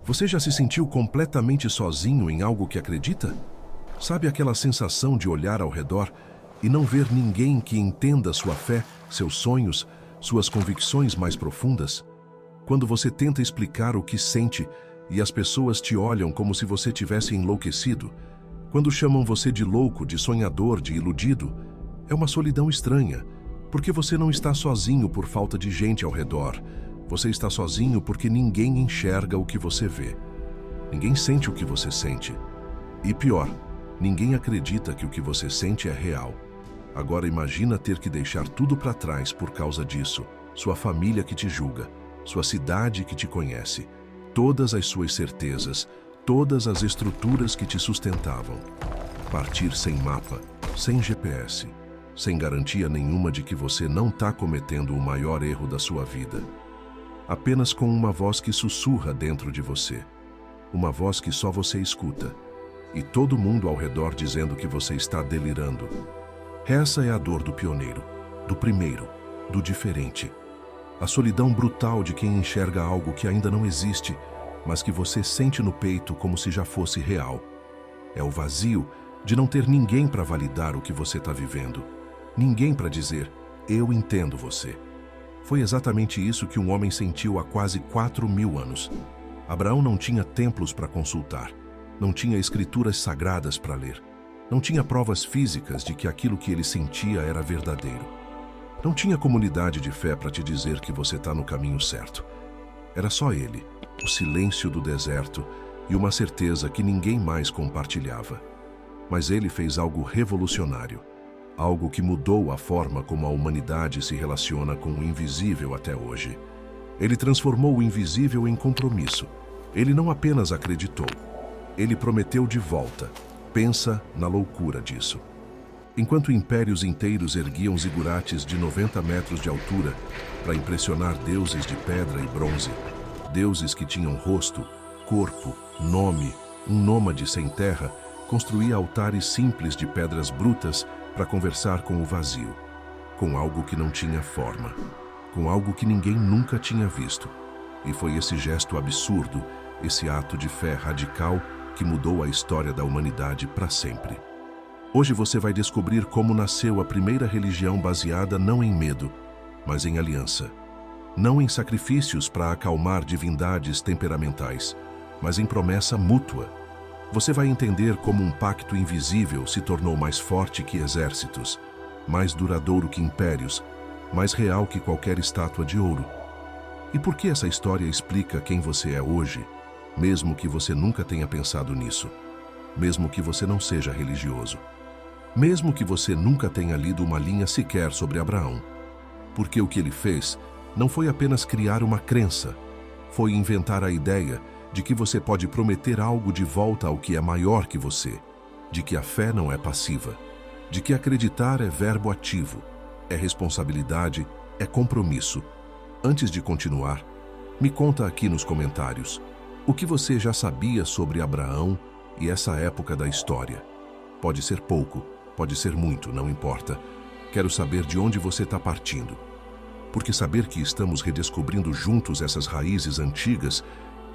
Você já se sentiu completamente sozinho em algo que acredita? Sabe aquela sensação de olhar ao redor e não ver ninguém que entenda sua fé, seus sonhos, suas convicções mais profundas? Quando você tenta explicar o que sente e as pessoas te olham como se você tivesse enlouquecido, quando chamam você de louco, de sonhador, de iludido, é uma solidão estranha, porque você não está sozinho por falta de gente ao redor. Você está sozinho porque ninguém enxerga o que você vê. Ninguém sente o que você sente. E pior, ninguém acredita que o que você sente é real. Agora imagina ter que deixar tudo para trás por causa disso. Sua família que te julga, sua cidade que te conhece, todas as suas certezas, todas as estruturas que te sustentavam. Partir sem mapa, sem GPS, sem garantia nenhuma de que você não está cometendo o maior erro da sua vida. Apenas com uma voz que sussurra dentro de você. Uma voz que só você escuta. E todo mundo ao redor dizendo que você está delirando. Essa é a dor do pioneiro, do primeiro, do diferente. A solidão brutal de quem enxerga algo que ainda não existe, mas que você sente no peito como se já fosse real. É o vazio de não ter ninguém para validar o que você está vivendo. Ninguém para dizer, eu entendo você. Foi exatamente isso que um homem sentiu há quase 4.000 anos. Abraão não tinha templos para consultar, não tinha escrituras sagradas para ler, não tinha provas físicas de que aquilo que ele sentia era verdadeiro. Não tinha comunidade de fé para te dizer que você está no caminho certo. Era só ele, o silêncio do deserto e uma certeza que ninguém mais compartilhava. Mas ele fez algo revolucionário. Algo que mudou a forma como a humanidade se relaciona com o invisível até hoje. Ele transformou o invisível em compromisso. Ele não apenas acreditou, ele prometeu de volta. Pensa na loucura disso. Enquanto impérios inteiros erguiam zigurates de 90 metros de altura para impressionar deuses de pedra e bronze, deuses que tinham rosto, corpo, nome, um nômade sem terra, construía altares simples de pedras brutas para conversar com o vazio, com algo que não tinha forma, com algo que ninguém nunca tinha visto. E foi esse gesto absurdo, esse ato de fé radical que mudou a história da humanidade para sempre. Hoje você vai descobrir como nasceu a primeira religião baseada não em medo, mas em aliança. Não em sacrifícios para acalmar divindades temperamentais, mas em promessa mútua. Você vai entender como um pacto invisível se tornou mais forte que exércitos, mais duradouro que impérios, mais real que qualquer estátua de ouro. E por que essa história explica quem você é hoje, mesmo que você nunca tenha pensado nisso, mesmo que você não seja religioso, mesmo que você nunca tenha lido uma linha sequer sobre Abraão? Porque o que ele fez não foi apenas criar uma crença, foi inventar a ideia de que você pode prometer algo de volta ao que é maior que você, de que a fé não é passiva, de que acreditar é verbo ativo, é responsabilidade, é compromisso. Antes de continuar, me conta aqui nos comentários o que você já sabia sobre Abraão e essa época da história. Pode ser pouco, pode ser muito, não importa. Quero saber de onde você está partindo. Porque saber que estamos redescobrindo juntos essas raízes antigas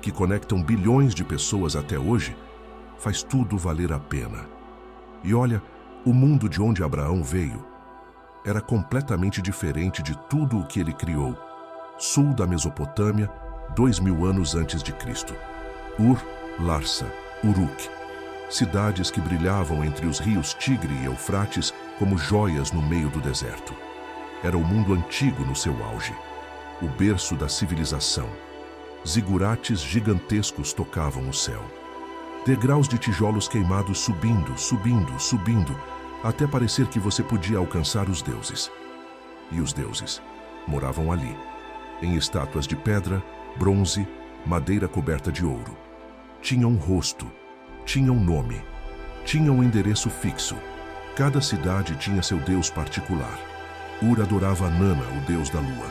que conectam bilhões de pessoas até hoje, faz tudo valer a pena. E olha, o mundo de onde Abraão veio era completamente diferente de tudo o que ele criou. Sul da Mesopotâmia, 2.000 anos antes de Cristo. Ur, Larsa, Uruk. Cidades que brilhavam entre os rios Tigre e Eufrates como joias no meio do deserto. Era o mundo antigo no seu auge, o berço da civilização. Zigurates gigantescos tocavam o céu. Degraus de tijolos queimados subindo, subindo, subindo, até parecer que você podia alcançar os deuses. E os deuses moravam ali, em estátuas de pedra, bronze, madeira coberta de ouro. Tinham rosto, tinham nome, tinham um endereço fixo. Cada cidade tinha seu deus particular. Ur adorava Nana, o deus da lua.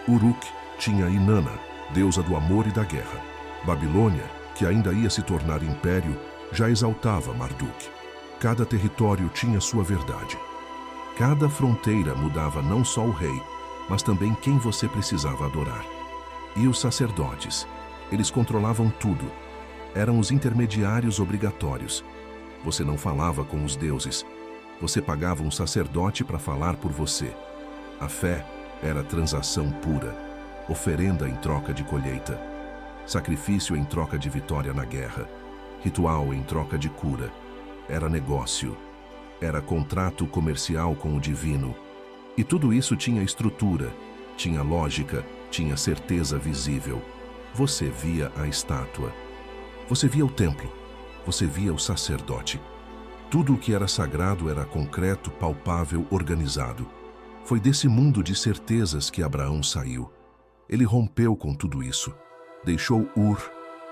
Uruk tinha Inanna, deusa do amor e da guerra. Babilônia, que ainda ia se tornar império, já exaltava Marduk. Cada território tinha sua verdade. Cada fronteira mudava não só o rei, mas também quem você precisava adorar. E os sacerdotes, Eles controlavam tudo. Eram os intermediários obrigatórios. Você não falava com os deuses. Você pagava um sacerdote para falar por você. A fé era transação pura, oferenda em troca de colheita, sacrifício em troca de vitória na guerra, ritual em troca de cura. Era negócio. Era contrato comercial com o divino. E tudo isso tinha estrutura, tinha lógica, tinha certeza visível. Você via a estátua. Você via o templo. Você via o sacerdote. Tudo o que era sagrado era concreto, palpável, organizado. Foi desse mundo de certezas que Abraão saiu. Ele rompeu com tudo isso. Deixou Ur,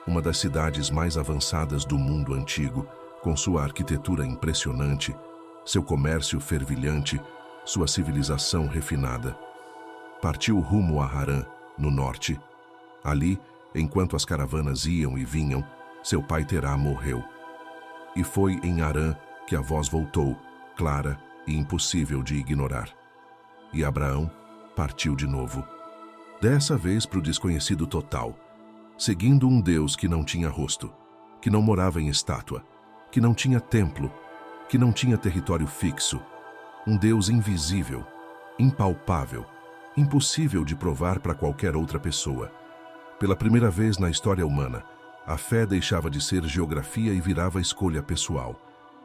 uma das cidades mais avançadas do mundo antigo, com sua arquitetura impressionante, seu comércio fervilhante, sua civilização refinada. Partiu rumo a Harã, no norte. Ali, enquanto as caravanas iam e vinham, seu pai Terá morreu. E foi em Harã que a voz voltou, clara e impossível de ignorar. E Abraão partiu de novo. Dessa vez para o desconhecido total, seguindo um Deus que não tinha rosto, que não morava em estátua, que não tinha templo, que não tinha território fixo. Um Deus invisível, impalpável, impossível de provar para qualquer outra pessoa. Pela primeira vez na história humana, a fé deixava de ser geografia e virava escolha pessoal.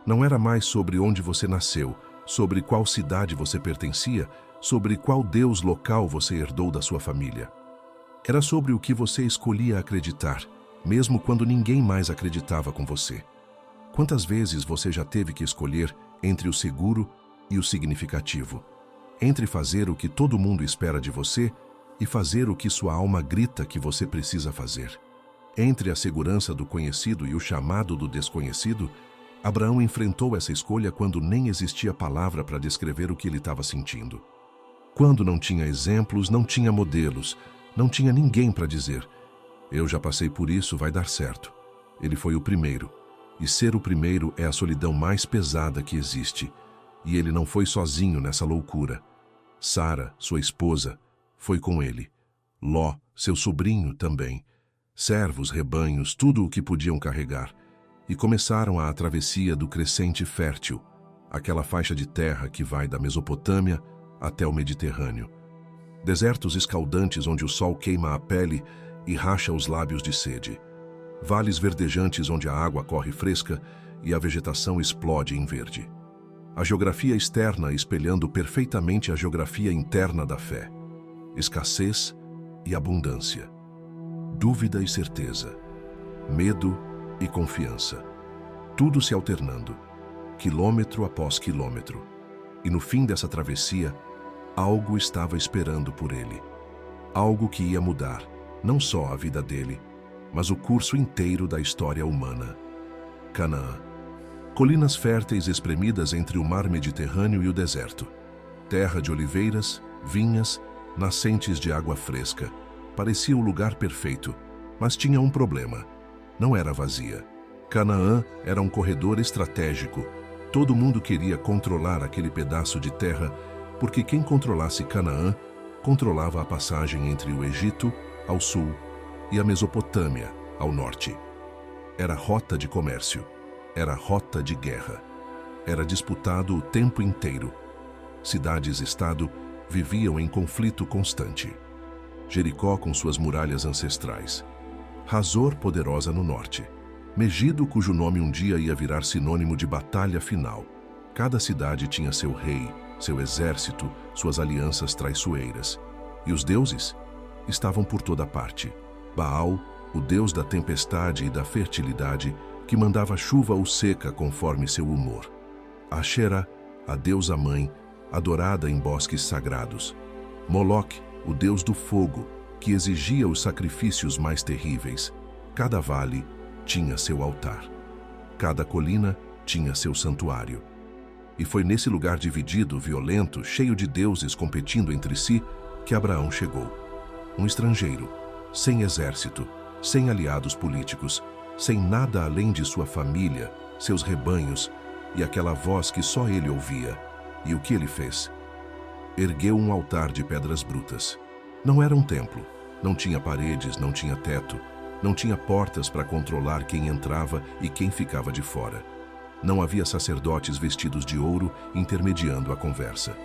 Não era mais sobre onde você nasceu, sobre qual cidade você pertencia, sobre qual Deus local você herdou da sua família. Era sobre o que você escolhia acreditar, mesmo quando ninguém mais acreditava com você. Quantas vezes você já teve que escolher entre o seguro e o significativo? Entre fazer o que todo mundo espera de você e fazer o que sua alma grita que você precisa fazer? Entre a segurança do conhecido e o chamado do desconhecido, Abraão enfrentou essa escolha quando nem existia palavra para descrever o que ele estava sentindo. Quando não tinha exemplos, não tinha modelos, não tinha ninguém para dizer: eu já passei por isso, vai dar certo. Ele foi o primeiro. E ser o primeiro é a solidão mais pesada que existe. E ele não foi sozinho nessa loucura. Sara, sua esposa, foi com ele. Ló, seu sobrinho, também. Servos, rebanhos, tudo o que podiam carregar. E começaram a travessia do crescente fértil, aquela faixa de terra que vai da Mesopotâmia até o Mediterrâneo. Desertos escaldantes onde o sol queima a pele e racha os lábios de sede. Vales verdejantes onde a água corre fresca e a vegetação explode em verde. A geografia externa espelhando perfeitamente a geografia interna da fé. Escassez e abundância. Dúvida e certeza. Medo e confiança. Tudo se alternando, quilômetro após quilômetro. E no fim dessa travessia, algo estava esperando por ele. Algo que ia mudar, não só a vida dele, mas o curso inteiro da história humana. Canaã. Colinas férteis espremidas entre o mar Mediterrâneo e o deserto. Terra de oliveiras, vinhas, nascentes de água fresca. Parecia o lugar perfeito, mas tinha um problema. Não era vazia. Canaã era um corredor estratégico. Todo mundo queria controlar aquele pedaço de terra, porque quem controlasse Canaã, controlava a passagem entre o Egito, ao sul, e a Mesopotâmia, ao norte. Era rota de comércio, era rota de guerra. Era disputado o tempo inteiro. Cidades-estado viviam em conflito constante. Jericó com suas muralhas ancestrais. Hazor poderosa no norte. Megido, cujo nome um dia ia virar sinônimo de batalha final. Cada cidade tinha seu rei, seu exército, suas alianças traiçoeiras. E os deuses estavam por toda parte. Baal, o deus da tempestade e da fertilidade, que mandava chuva ou seca conforme seu humor. Ashera, a deusa mãe, adorada em bosques sagrados. Moloque, o deus do fogo, que exigia os sacrifícios mais terríveis. Cada vale tinha seu altar. Cada colina tinha seu santuário. E foi nesse lugar dividido, violento, cheio de deuses competindo entre si, que Abraão chegou. Um estrangeiro, sem exército, sem aliados políticos, sem nada além de sua família, seus rebanhos e aquela voz que só ele ouvia. E o que ele fez? Ergueu um altar de pedras brutas. Não era um templo, não tinha paredes, não tinha teto. Não tinha portas para controlar quem entrava e quem ficava de fora. Não havia sacerdotes vestidos de ouro intermediando a conversa.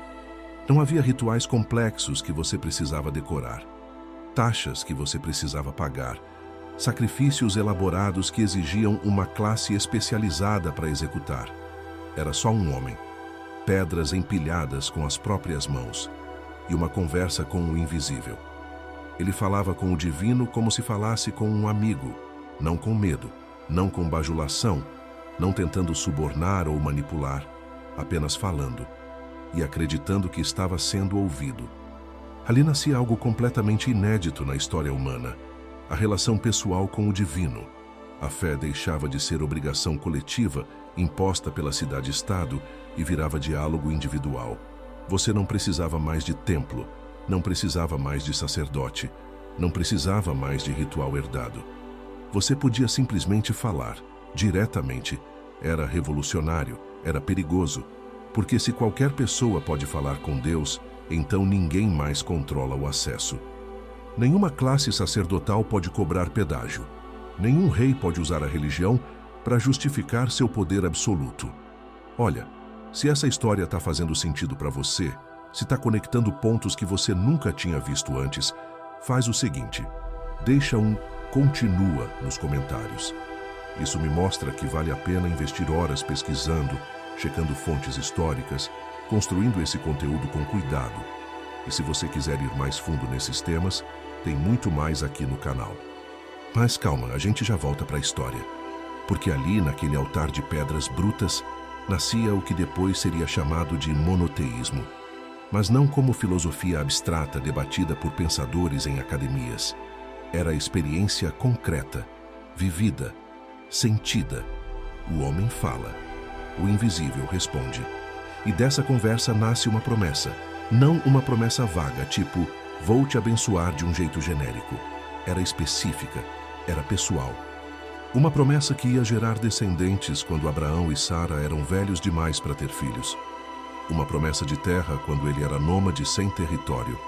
Não havia rituais complexos que você precisava decorar, taxas que você precisava pagar, sacrifícios elaborados que exigiam uma classe especializada para executar. Era só um homem, pedras empilhadas com as próprias mãos e uma conversa com o invisível. Ele falava com o divino como se falasse com um amigo, não com medo, não com bajulação, não tentando subornar ou manipular, apenas falando e acreditando que estava sendo ouvido. Ali nascia algo completamente inédito na história humana, a relação pessoal com o divino. A fé deixava de ser obrigação coletiva imposta pela cidade-estado e virava diálogo individual. Você não precisava mais de templo, não precisava mais de sacerdote, não precisava mais de ritual herdado. Você podia simplesmente falar, diretamente. Era revolucionário, era perigoso, porque se qualquer pessoa pode falar com Deus, então ninguém mais controla o acesso. Nenhuma classe sacerdotal pode cobrar pedágio. Nenhum rei pode usar a religião para justificar seu poder absoluto. Olha, se essa história está fazendo sentido para você, se está conectando pontos que você nunca tinha visto antes, faz o seguinte: deixa um continua nos comentários. Isso me mostra que vale a pena investir horas pesquisando, checando fontes históricas, construindo esse conteúdo com cuidado. E se você quiser ir mais fundo nesses temas, tem muito mais aqui no canal. Mas calma, a gente já volta para a história. Porque ali, naquele altar de pedras brutas, nascia o que depois seria chamado de monoteísmo. Mas não como filosofia abstrata debatida por pensadores em academias. Era a experiência concreta, vivida, sentida. O homem fala, o invisível responde. E dessa conversa nasce uma promessa. Não uma promessa vaga, tipo, vou te abençoar de um jeito genérico. Era específica, era pessoal. Uma promessa que ia gerar descendentes quando Abraão e Sara eram velhos demais para ter filhos. Uma promessa de terra quando ele era nômade sem território.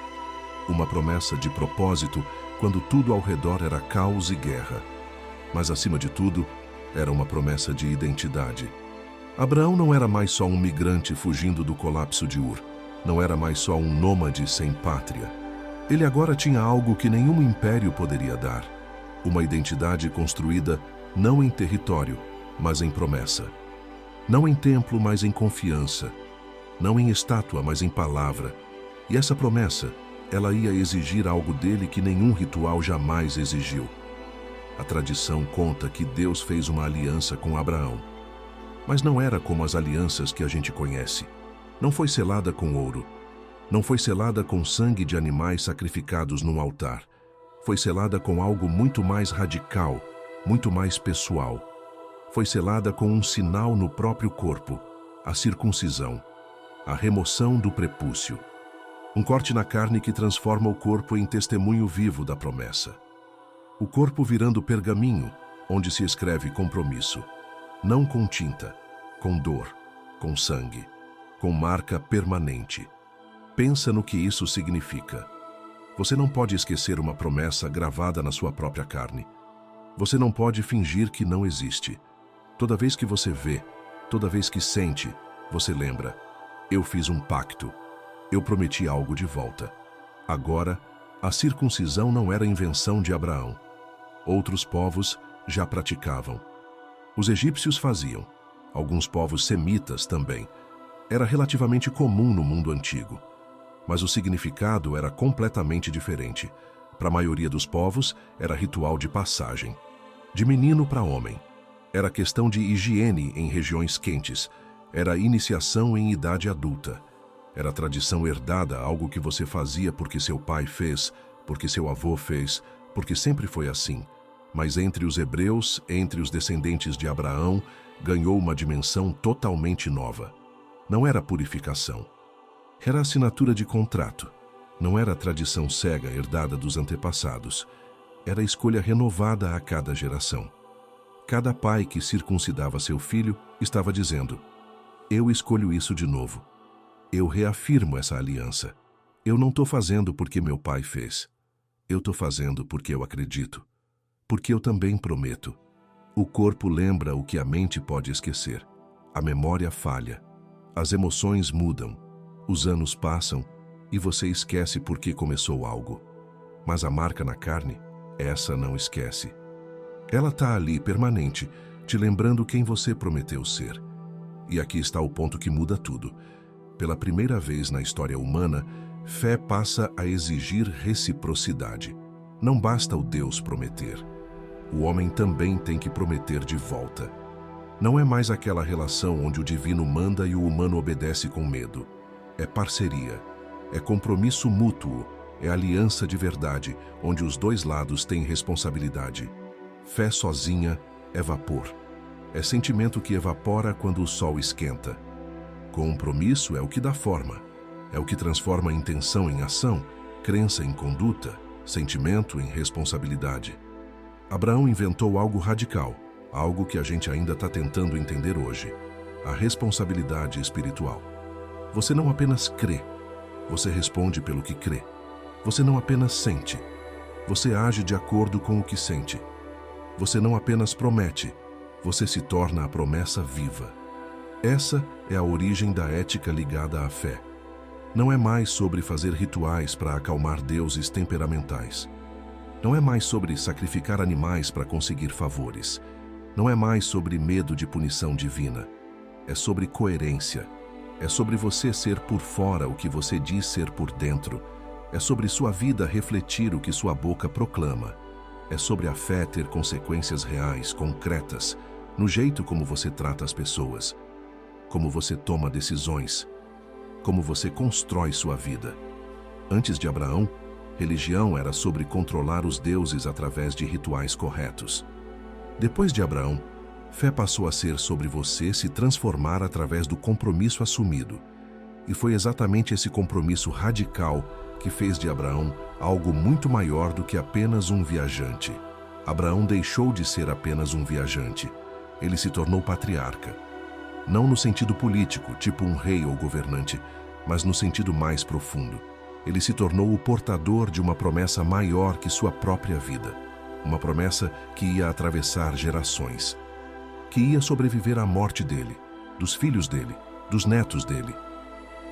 Uma promessa de propósito quando tudo ao redor era caos e guerra. Mas acima de tudo, era uma promessa de identidade. Abraão não era mais só um migrante fugindo do colapso de Ur. Não era mais só um nômade sem pátria. Ele agora tinha algo que nenhum império poderia dar. Uma identidade construída não em território, mas em promessa. Não em templo, mas em confiança. Não em estátua, mas em palavra. E essa promessa, ela ia exigir algo dele que nenhum ritual jamais exigiu. A tradição conta que Deus fez uma aliança com Abraão. Mas não era como as alianças que a gente conhece. Não foi selada com ouro. Não foi selada com sangue de animais sacrificados num altar. Foi selada com algo muito mais radical, muito mais pessoal. Foi selada com um sinal no próprio corpo, a circuncisão, a remoção do prepúcio. Um corte na carne que transforma o corpo em testemunho vivo da promessa. O corpo virando pergaminho, onde se escreve compromisso. Não com tinta, com dor, com sangue, com marca permanente. Pensa no que isso significa. Você não pode esquecer uma promessa gravada na sua própria carne. Você não pode fingir que não existe. Toda vez que você vê, toda vez que sente, você lembra. Eu fiz um pacto. Eu prometi algo de volta. Agora, a circuncisão não era invenção de Abraão. Outros povos já praticavam. Os egípcios faziam. Alguns povos semitas também. Era relativamente comum no mundo antigo. Mas o significado era completamente diferente. Para a maioria dos povos, era ritual de passagem. De menino para homem. Era questão de higiene em regiões quentes. Era iniciação em idade adulta. Era tradição herdada, algo que você fazia porque seu pai fez, porque seu avô fez, porque sempre foi assim. Mas entre os hebreus, entre os descendentes de Abraão, ganhou uma dimensão totalmente nova. Não era purificação. Era assinatura de contrato. Não era tradição cega herdada dos antepassados. Era escolha renovada a cada geração. Cada pai que circuncidava seu filho estava dizendo: eu escolho isso de novo. Eu reafirmo essa aliança. Eu não estou fazendo porque meu pai fez. Eu estou fazendo porque eu acredito. Porque eu também prometo. O corpo lembra o que a mente pode esquecer. A memória falha. As emoções mudam. Os anos passam e você esquece por que começou algo. Mas a marca na carne, essa não esquece. Ela está ali, permanente, te lembrando quem você prometeu ser. E aqui está o ponto que muda tudo. Pela primeira vez na história humana, fé passa a exigir reciprocidade. Não basta o Deus prometer. O homem também tem que prometer de volta. Não é mais aquela relação onde o divino manda e o humano obedece com medo. É parceria, é compromisso mútuo, é aliança de verdade, onde os dois lados têm responsabilidade. Fé sozinha é vapor. É sentimento que evapora quando o sol esquenta. Compromisso é o que dá forma. É o que transforma a intenção em ação, crença em conduta, sentimento em responsabilidade. Abraão inventou algo radical, algo que a gente ainda está tentando entender hoje: a responsabilidade espiritual. Você não apenas crê, você responde pelo que crê. Você não apenas sente, você age de acordo com o que sente. Você não apenas promete, você se torna a promessa viva. Essa é a origem da ética ligada à fé. Não é mais sobre fazer rituais para acalmar deuses temperamentais. Não é mais sobre sacrificar animais para conseguir favores. Não é mais sobre medo de punição divina. É sobre coerência. É sobre você ser por fora o que você diz ser por dentro. É sobre sua vida refletir o que sua boca proclama. É sobre a fé ter consequências reais, concretas, no jeito como você trata as pessoas, como você toma decisões, como você constrói sua vida. Antes de Abraão, religião era sobre controlar os deuses através de rituais corretos. Depois de Abraão, fé passou a ser sobre você se transformar através do compromisso assumido. E foi exatamente esse compromisso radical que fez de Abraão algo muito maior do que apenas um viajante. Abraão deixou de ser apenas um viajante. Ele se tornou patriarca. Não no sentido político, tipo um rei ou governante, mas no sentido mais profundo. Ele se tornou o portador de uma promessa maior que sua própria vida. Uma promessa que ia atravessar gerações. Que ia sobreviver à morte dele, dos filhos dele, dos netos dele.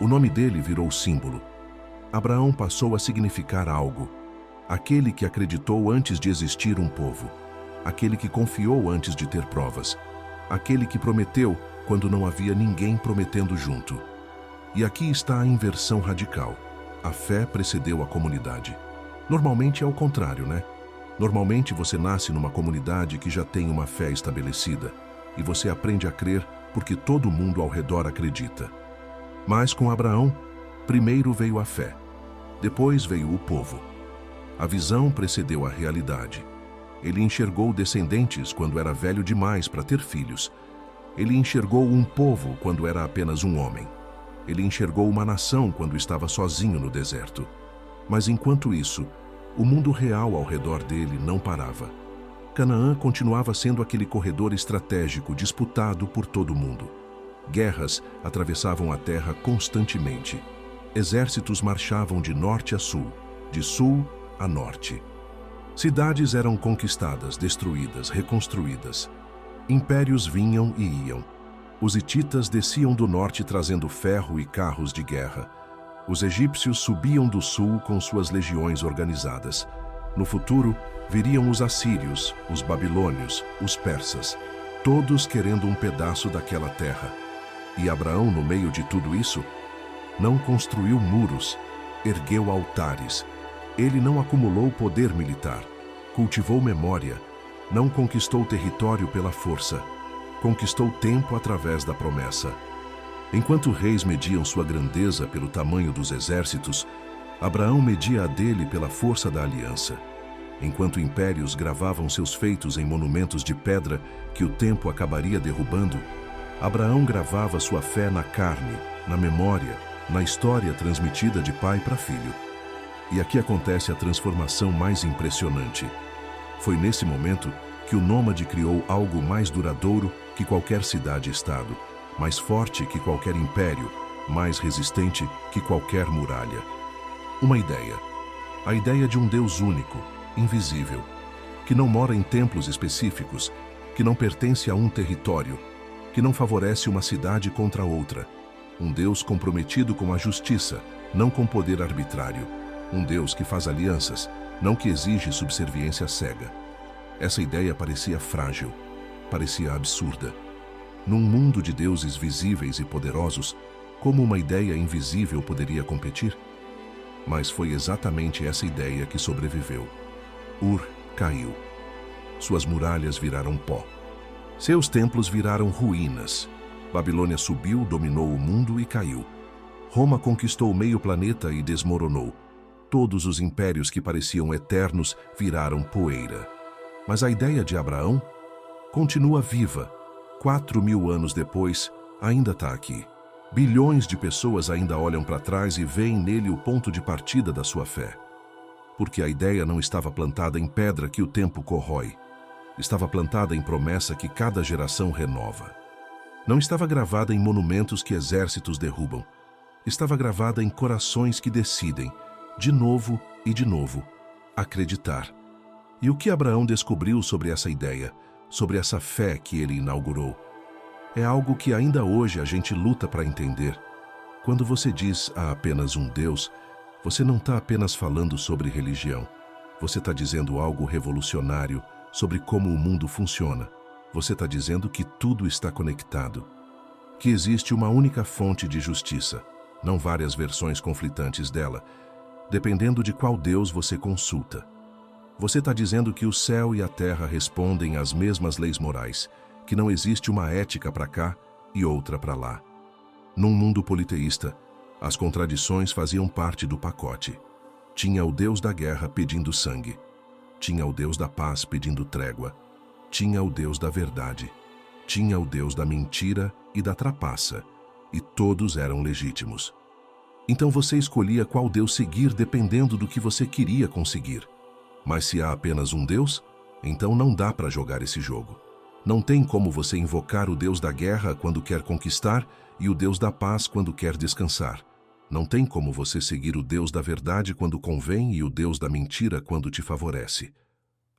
O nome dele virou símbolo. Abraão passou a significar algo. Aquele que acreditou antes de existir um povo. Aquele que confiou antes de ter provas. Aquele que prometeu quando não havia ninguém prometendo junto. E aqui está a inversão radical. A fé precedeu a comunidade. Normalmente é o contrário, né? Normalmente você nasce numa comunidade que já tem uma fé estabelecida e você aprende a crer porque todo mundo ao redor acredita. Mas com Abraão, primeiro veio a fé, depois veio o povo. A visão precedeu a realidade. Ele enxergou descendentes quando era velho demais para ter filhos. Ele enxergou um povo quando era apenas um homem. Ele enxergou uma nação quando estava sozinho no deserto. Mas enquanto isso, o mundo real ao redor dele não parava. Canaã continuava sendo aquele corredor estratégico disputado por todo mundo. Guerras atravessavam a terra constantemente. Exércitos marchavam de norte a sul, de sul a norte. Cidades eram conquistadas, destruídas, reconstruídas. Impérios vinham e iam. Os hititas desciam do norte trazendo ferro e carros de guerra. Os egípcios subiam do sul com suas legiões organizadas. No futuro, viriam os assírios, os babilônios, os persas, todos querendo um pedaço daquela terra. E Abraão, no meio de tudo isso, não construiu muros, ergueu altares. Ele não acumulou poder militar, cultivou memória, não conquistou território pela força, conquistou tempo através da promessa. Enquanto reis mediam sua grandeza pelo tamanho dos exércitos, Abraão media a dele pela força da aliança. Enquanto impérios gravavam seus feitos em monumentos de pedra que o tempo acabaria derrubando, Abraão gravava sua fé na carne, na memória, na história transmitida de pai para filho. E aqui acontece a transformação mais impressionante. Foi nesse momento que o nômade criou algo mais duradouro que qualquer cidade-estado, mais forte que qualquer império, mais resistente que qualquer muralha. Uma ideia. A ideia de um Deus único, invisível. que não mora em templos específicos, que não pertence a um território, que não favorece uma cidade contra outra. Um Deus comprometido com a justiça, não com poder arbitrário. Um Deus que faz alianças, não que exige subserviência cega. Essa ideia parecia frágil, parecia absurda. Num mundo de deuses visíveis e poderosos, como uma ideia invisível poderia competir? Mas foi exatamente essa ideia que sobreviveu. Ur caiu. Suas muralhas viraram pó. Seus templos viraram ruínas. Babilônia subiu, dominou o mundo e caiu. Roma conquistou meio planeta e desmoronou. Todos os impérios que pareciam eternos viraram poeira. Mas a ideia de Abraão continua viva. 4.000 anos depois, ainda está aqui. Bilhões de pessoas ainda olham para trás e veem nele o ponto de partida da sua fé. Porque a ideia não estava plantada em pedra que o tempo corrói. Estava plantada em promessa que cada geração renova. Não estava gravada em monumentos que exércitos derrubam. Estava gravada em corações que decidem, de novo e de novo, acreditar. E o que Abraão descobriu sobre essa ideia, sobre essa fé que ele inaugurou? É algo que ainda hoje a gente luta para entender. Quando você diz há apenas um Deus, você não está apenas falando sobre religião. Você está dizendo algo revolucionário sobre como o mundo funciona. Você está dizendo que tudo está conectado. Que existe uma única fonte de justiça, não várias versões conflitantes dela, dependendo de qual Deus você consulta. Você está dizendo que o céu e a terra respondem às mesmas leis morais, que não existe uma ética para cá e outra para lá. Num mundo politeísta, as contradições faziam parte do pacote. Tinha o Deus da guerra pedindo sangue. Tinha o Deus da paz pedindo trégua. Tinha o Deus da verdade. Tinha o Deus da mentira e da trapaça. E todos eram legítimos. Então você escolhia qual Deus seguir dependendo do que você queria conseguir. Mas se há apenas um Deus, então não dá para jogar esse jogo. Não tem como você invocar o Deus da guerra quando quer conquistar e o Deus da paz quando quer descansar. Não tem como você seguir o Deus da verdade quando convém e o Deus da mentira quando te favorece.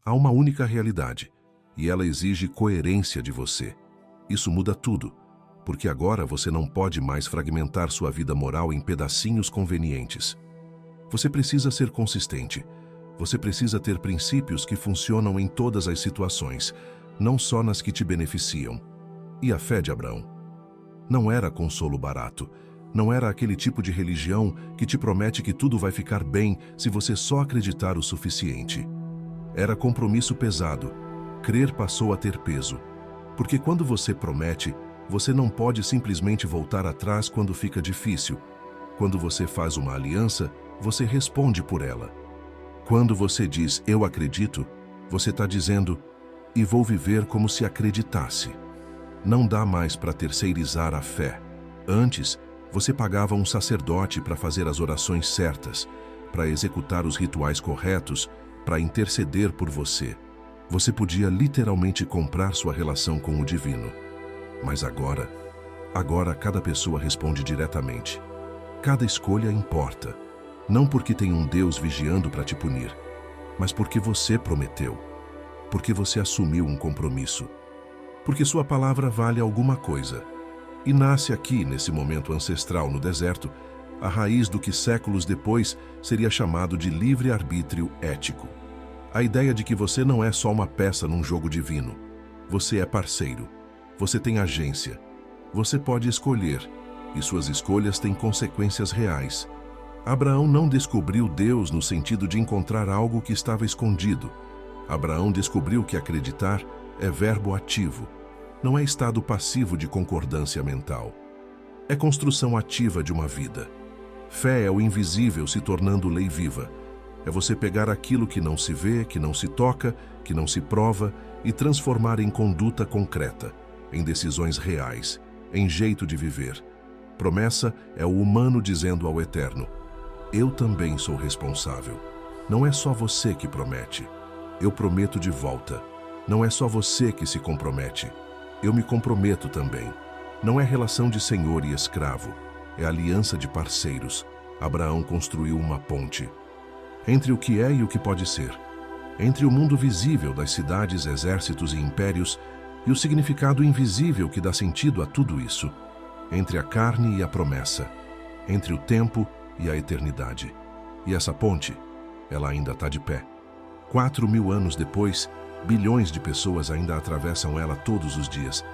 Há uma única realidade, e ela exige coerência de você. Isso muda tudo, porque agora você não pode mais fragmentar sua vida moral em pedacinhos convenientes. Você precisa ser consistente. Você precisa ter princípios que funcionam em todas as situações, não só nas que te beneficiam. E a fé de Abraão? Não era consolo barato. Não era aquele tipo de religião que te promete que tudo vai ficar bem se você só acreditar o suficiente. Era compromisso pesado. Crer passou a ter peso. Porque quando você promete, você não pode simplesmente voltar atrás quando fica difícil. Quando você faz uma aliança, você responde por ela. Quando você diz, eu acredito, você está dizendo, e vou viver como se acreditasse. Não dá mais para terceirizar a fé. Antes, você pagava um sacerdote para fazer as orações certas, para executar os rituais corretos, para interceder por você. Você podia literalmente comprar sua relação com o divino. Mas agora cada pessoa responde diretamente. Cada escolha importa. Não porque tem um Deus vigiando para te punir, mas porque você prometeu. Porque você assumiu um compromisso. Porque sua palavra vale alguma coisa. E nasce aqui, nesse momento ancestral no deserto, a raiz do que séculos depois seria chamado de livre-arbítrio ético. A ideia de que você não é só uma peça num jogo divino. Você é parceiro. Você tem agência. Você pode escolher, e suas escolhas têm consequências reais. Abraão não descobriu Deus no sentido de encontrar algo que estava escondido. Abraão descobriu que acreditar é verbo ativo. Não é estado passivo de concordância mental. É construção ativa de uma vida. Fé é o invisível se tornando lei viva. É você pegar aquilo que não se vê, que não se toca, que não se prova e transformar em conduta concreta, em decisões reais, em jeito de viver. Promessa é o humano dizendo ao Eterno, eu também sou responsável. Não é só você que promete. Eu prometo de volta. Não é só você que se compromete. Eu me comprometo também. Não é relação de senhor e escravo. É aliança de parceiros. Abraão construiu uma ponte entre o que é e o que pode ser. entre o mundo visível das cidades, exércitos e impérios e o significado invisível que dá sentido a tudo isso, entre a carne e a promessa, entre o tempo e a eternidade. E essa ponte, ela ainda está de pé. 4.000 anos depois, bilhões de pessoas ainda atravessam ela todos os dias,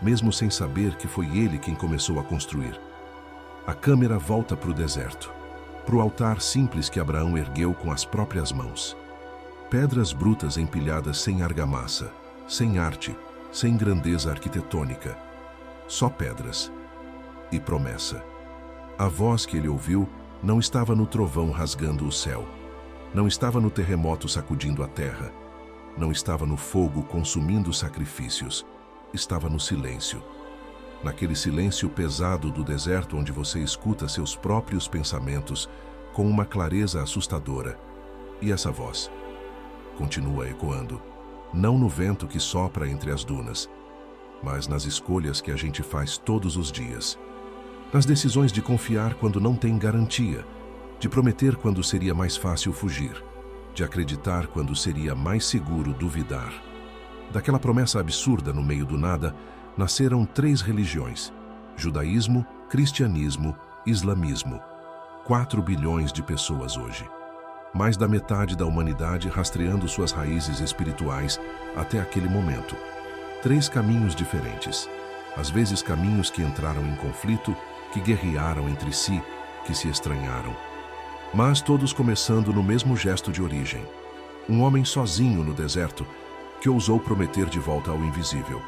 mesmo sem saber que foi ele quem começou a construir. A câmera volta para o deserto, para o altar simples que Abraão ergueu com as próprias mãos. Pedras brutas empilhadas sem argamassa, sem arte, sem grandeza arquitetônica. Só pedras. E promessa. A voz que ele ouviu não estava no trovão rasgando o céu. Não estava no terremoto sacudindo a terra. Não estava no fogo consumindo sacrifícios. Estava no silêncio. Naquele silêncio pesado do deserto onde você escuta seus próprios pensamentos com uma clareza assustadora. E essa voz continua ecoando, não no vento que sopra entre as dunas, mas nas escolhas que a gente faz todos os dias. Nas decisões de confiar quando não tem garantia, de prometer quando seria mais fácil fugir, de acreditar quando seria mais seguro duvidar. Daquela promessa absurda no meio do nada, nasceram 3 religiões: judaísmo, cristianismo, islamismo. 4 bilhões de pessoas hoje. Mais da metade da humanidade rastreando suas raízes espirituais até aquele momento. 3 caminhos diferentes. Às vezes caminhos que entraram em conflito, que guerrearam entre si, que se estranharam. Mas todos começando no mesmo gesto de origem. Um homem sozinho no deserto que ousou prometer de volta ao invisível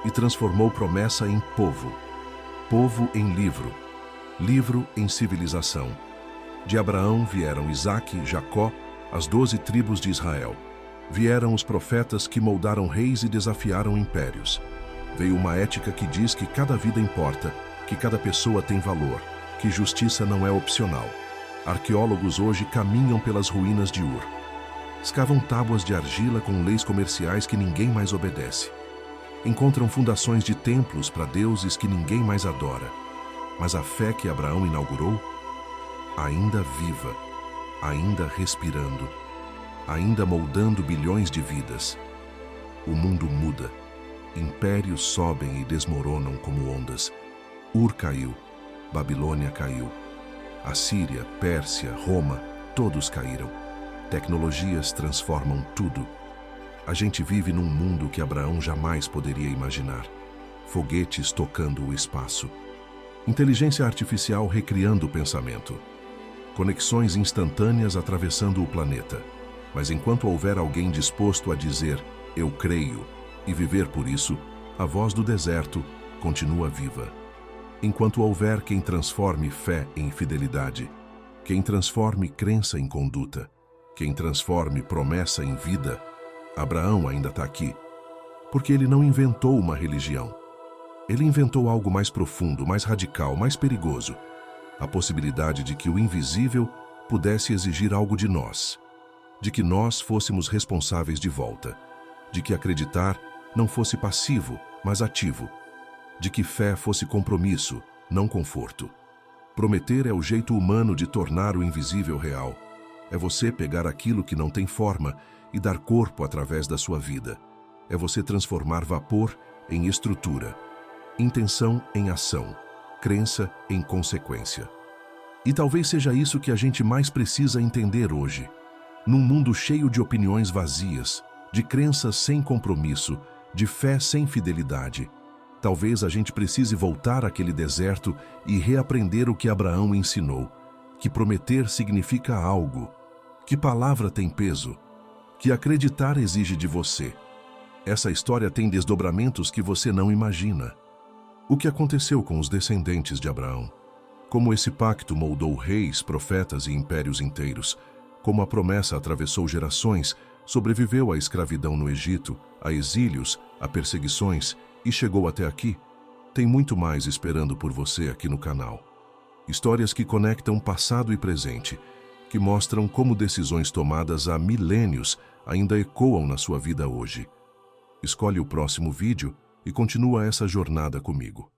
e transformou promessa em povo. Povo em livro. Livro em civilização. De Abraão vieram Isaque, Jacó, as 12 tribos de Israel. Vieram os profetas que moldaram reis e desafiaram impérios. Veio uma ética que diz que cada vida importa, que cada pessoa tem valor, que justiça não é opcional. Arqueólogos hoje caminham pelas ruínas de Ur. Escavam tábuas de argila com leis comerciais que ninguém mais obedece. Encontram fundações de templos para deuses que ninguém mais adora. Mas a fé que Abraão inaugurou, ainda viva, ainda respirando, ainda moldando bilhões de vidas. O mundo muda. Impérios sobem e desmoronam como ondas. Ur caiu, Babilônia caiu. Assíria, Pérsia, Roma, todos caíram. Tecnologias transformam tudo. A gente vive num mundo que Abraão jamais poderia imaginar. Foguetes tocando o espaço. Inteligência artificial recriando o pensamento. Conexões instantâneas atravessando o planeta. Mas enquanto houver alguém disposto a dizer "eu creio" e viver por isso, a voz do deserto continua viva. Enquanto houver quem transforme fé em fidelidade, quem transforme crença em conduta, quem transforme promessa em vida, Abraão ainda está aqui. Porque ele não inventou uma religião. Ele inventou algo mais profundo, mais radical, mais perigoso. A possibilidade de que o invisível pudesse exigir algo de nós. De que nós fôssemos responsáveis de volta. De que acreditar não fosse passivo, mas ativo. De que fé fosse compromisso, não conforto. Prometer é o jeito humano de tornar o invisível real. É você pegar aquilo que não tem forma e dar corpo através da sua vida. É você transformar vapor em estrutura. Intenção em ação. Crença em consequência. E talvez seja isso que a gente mais precisa entender hoje. Num mundo cheio de opiniões vazias, de crenças sem compromisso, de fé sem fidelidade, talvez a gente precise voltar àquele deserto e reaprender o que Abraão ensinou, que prometer significa algo, que palavra tem peso, que acreditar exige de você. Essa história tem desdobramentos que você não imagina. O que aconteceu com os descendentes de Abraão? Como esse pacto moldou reis, profetas e impérios inteiros? Como a promessa atravessou gerações, sobreviveu à escravidão no Egito, a exílios, a perseguições e chegou até aqui? Tem muito mais esperando por você aqui no canal. Histórias que conectam passado e presente, que mostram como decisões tomadas há milênios ainda ecoam na sua vida hoje. Escolhe o próximo vídeo e continua essa jornada comigo.